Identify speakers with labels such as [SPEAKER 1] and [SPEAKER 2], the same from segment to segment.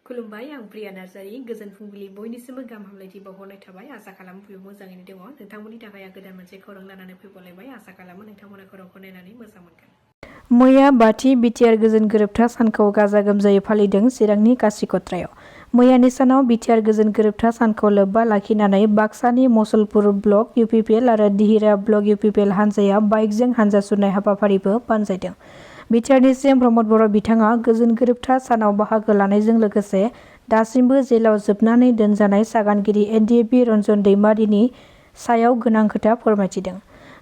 [SPEAKER 1] खुलुमबाय आं प्रिया नार्जारी गोजोन फुंबिलि बयनिसिमबो गाहाम हामलायथि बावहरनाय थाबाय आसा खालामो बयबो मोजाङैनो दङ नोंथांमोननि थाखाय आं गोदान मोनसे खौरां लानानै फैबावलायबाय आसा खालामो नोंथांमोना खौरांखौ नायनानै मोजां मोनगोन। मैया बाथि बिटिआर गोजोन गोरोबथा सानखौ गाजा गोमजायै फालिदों चिरांनि कासिकत्रायाव। मैयानि सानाव बिटिआर गोजोन गोरोबथा सानखौ लोब्बा लाखिनानै बाक्सानि मसलपुर ब्लक इउपिपिएल आरो दिहिरा ब्लक इउपिपिएल हान्जाया बाइकजों हान्जा सुरनाय हाबाफारिबो बानजायदों। बिटिआरनि सिएम प्रमद बर' बिथाङा गोजोन गोरोबथा सानाव बाहागो लानायजों लोगोसे दासिमबो जेलाव जोबनानै दोनजानाय सागानगिरि एनडिएफबि रन्जन दैमारिनि सायाव गोनां खोथा फोरमायथिदों।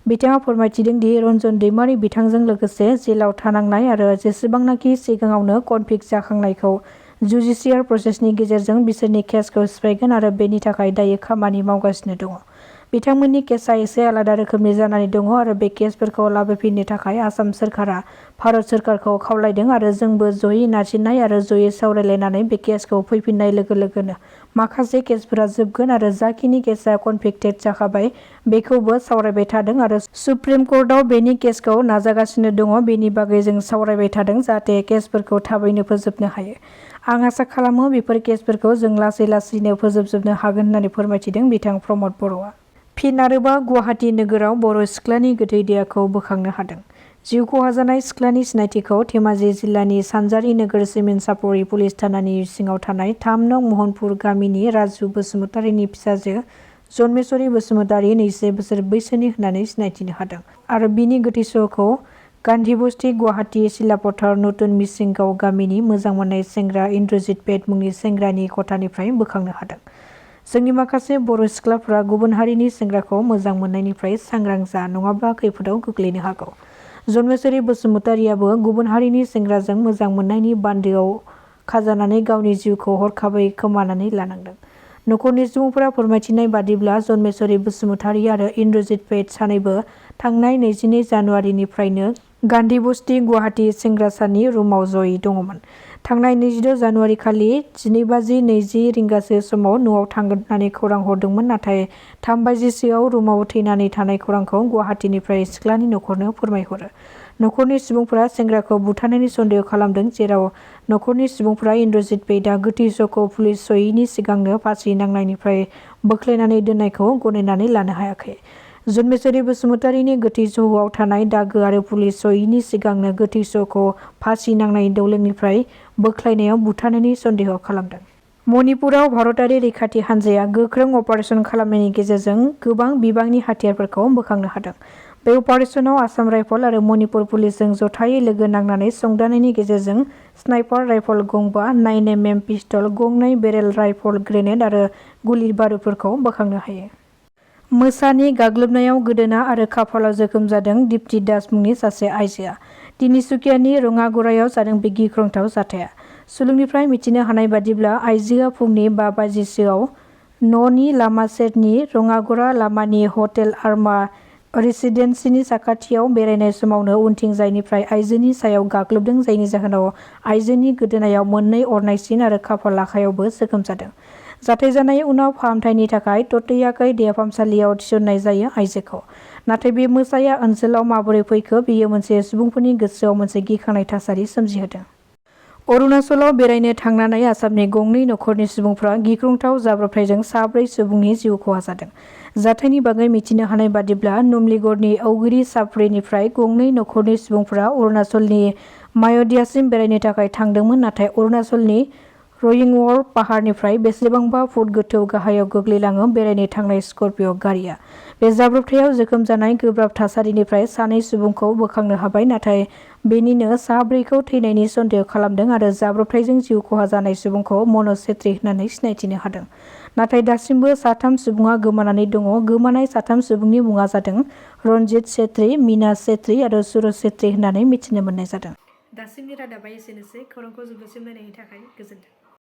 [SPEAKER 1] बिथाङा फोरमायथिदों दि रन्जन दैमारि बिथांजों लोगोसे जेलाव थानांनाय आरो जेसेबांनाखि सिगाङावनो कनभिक्ट जाखांनायखौ जुडिसियेल प्रसेसनि गेजेरजों बिसोरनि केसखौ सिफायगोन आरो बेनि थाखाय दायो खामानि मावगासिनो दङ। बिथांमोननि केसआ एसे आलादा रोखोमनि जानानै दङ आरो बे केसफोरखौ लाबोफिननो थाखाय आसाम सोरखारा भारत सोरखारखौ खावलायदों आरो जोंबो जयै नारसिननाय आरो जयै सावरायलायनानै बे केसखौ फैफिननाय लोगो लोगोनो माखासे केसफोरा जोबगोन आरो जाखिनि केसआ कनभिक्टेड जाखाबाय बेखौबो सावरायबाय थादों आरो सुप्रिम कर्टआव बेनि केसखौ नाजागासिनो दङ। बेनि बागै जों सावरायबाय थादों जाहाथे केसफोरखौ थाबैनो फोजोबनो हायो। आं आसा खालामो बेफोर केसफोरखौ जों लासै लासैनो फोजोबजोबनो हागोन होननानै फोरमायथिदों बिथां प्रमद बर'आ। फिन आरोबाव गुवाहाटि नोगोराव बर' सिख्लानि गोथै देहाखौ बोखांनो हादों। जिउ खहा जानाय सिख्लानि सिनायथिखौ धेमाजि जिल्लानि सानजारि नोगोर सिमेन्ट सापरि पुलिस थानानि सिङाव थानाय 3 नं महनपुर गामिनि राजु बसुमतारिनि फिसाजो जन्मेश्वरी बसुमतारी 21 बोसोर बैसोनि होननानै सिनायथिनो हादों आरो बिनि गोथै सहखौ गान्धीबस्ति गुवाहाटि सिलापथार नतुन मिसिंगाव गामिनि मोजां मोननाय सेंग्रा इन्द्रजित पेट मुंनि सेंग्रानि खथानिफ्राय बोखांनो हादों। जोंनि माखासे बर' सिख्लाफोरा गुबुन हारिनि सेंग्राखौ मोजां मोननायनिफ्राय सांग्रां जा नङाब्ला खैफोदाव गोग्लैनो हागौ। जन्मेश्वरी बसुमतारियाबो गुबुन हारिनि सेंग्राजों मोजां मोननायनि बान्दोआव खाजानानै गावनि जिउखौ हरखाबै खोमानानै लानांदों। नखरनि सुबुंफोरा फोरमायथिनाय बादिब्ला जन्मेश्वरी बसुमतारी आरो इन्द्रजित पेट सानैबो थांनाय 22 जानुवारिनिफ्रायनो गान्धीबस्ति गुवाहाटि सेंग्रासानि रुमाव जयै दङमोन। थांनाय 26 जानुवारि खालि 12:20 रिंगासो समाव न'आव थांगोन होननानै खौरां हरदोंमोन नाथाय 3 बाजिसोआव रुमाव थैनानै थानाय खौरांखौ गुवाहाटिनिफ्राय सिख्लानि नखरनो फोरमायहरो। नखरनि सुबुंफोरा सेंग्राखौ बुथारनायनि सन्देह खालामदों जेराव नखरनि सुबुंफोरा इन्द्रजित पेटआ गोथै सहखौ पुलिस सयैनि सिगांनो फासि नांनायनिफ्राय बोख्लायनानै दोननायखौ गनायनानै लानो हायाखै। जन्मेश्वरी बसुमतारीनि गोथै सहआव थानाय दागो आरो पुलिस सयैनि सिगांनो गोथै सहखौ फासि नांनाय दौलेंनिफ्राय बोख्लायनायाव बुथारनायनि सन्देह खालामदों। मणिपुराव भारतारि रैखाथि हान्जाया गोख्रों अपारेसन खालामनायनि गेजेरजों गोबां बिबांनि हाथियारफोरखौ बोखांनो हादों। बे अपारेसनाव आसाम राइफल आरो मणिपुर पुलिसजों जथायै लोगो नांनानै संदाननायनि गेजेरजों स्नाइपार राइफल गंबा, 9mm पिस्तल, गंनै बेरेल राइफल, ग्रेनेड आरो गुलि बारुदफोरखौ बोखांनो हायो। मोसानि गाग्लोबनायाव गोदोना आरो खाफालाव जोखोम जादों दीप्ति दास मुंनि सासे आइजोआ। तिनिसुकियानि रङागड़ायाव जादों बे गिख्रंथाव जाथाया। सुलुंनिफ्राय मिथिनो हानाय बादिब्ला आइजोआ फुंनि 5 बाजिसोआव न'नि लामा सेरनि रङागड़ा लामानि हटेल आर्मा रेसिडेन्सिनि साखाथियाव बेरायनाय समावनो उनथिंजायनिफ्राय आइजोनि सायाव गाग्लोबदों जायनि जाहोनाव आइजोनि गोदोनायाव मोननै अरनाय सिन आरो खाफाल आखायावबो जोखोम जादों। जाथाय जानायनि उनाव फाहामथायनि थाखाय ततैयाखै देहा फाहामसालियाव थिसननाय जायो आइजोखौ। नाथाय बे मोसाया ओनसोलाव माबोरै फैखो बेयो मोनसे सुबुंफोरनि गोसोआव मोनसे गिखांनाय थासारि सोमजिहोदों। अरुणाचलाव बेरायनो थांनानै आसामनि गंनै नखरनि सुबुंफ्रा गिख्रंथाव जाब्रबथायजों 4 सुबुंनि जिउ खहा जादों। जाथायनि बागै मिथिनो हानाय बादिब्ला नुमलीगड़नि औगिरि सापड़ेनिफ्राय गंनै नखरनि सुबुंफोरा अरुणाचलनि माय'दियासिम बेरायनो थाखाय थांदोंमोन नाथाय अरुणाचलनि रयिंवर पाहारनिफ्राय बेसेबांबा फुट गोथौ गाहायाव गोग्लैलाङो बेरायनो थांनाय स्कर्पिय' गारिआ। बे जाब्रबथायाव जोखोम जानाय गोब्राब थासारिनिफ्राय 2 सुबुंखौ बोखांनो हाबाय नाथाय बेनिनो 4खौ थैनायनि सन्देह खालामदों आरो जाब्रबथायजों जिउ खहा जानाय सुबुंखौ मनज छेत्री होननानै सिनायथिनो हादों। नाथाय दासिमबो 3 सुबुङा गोमानानै दङ। गोमानाय 3 सुबुंनि मुङा जादों रनजित छेत्री, मीना छेत्री आरो सुरज छेत्री होननानै मिथिनो मोननाय जादों। दासिमनि रादाबा एसेनोसै। खौरांखौ जोबजासिम नायनायनि थाखाय गोजोन्थों।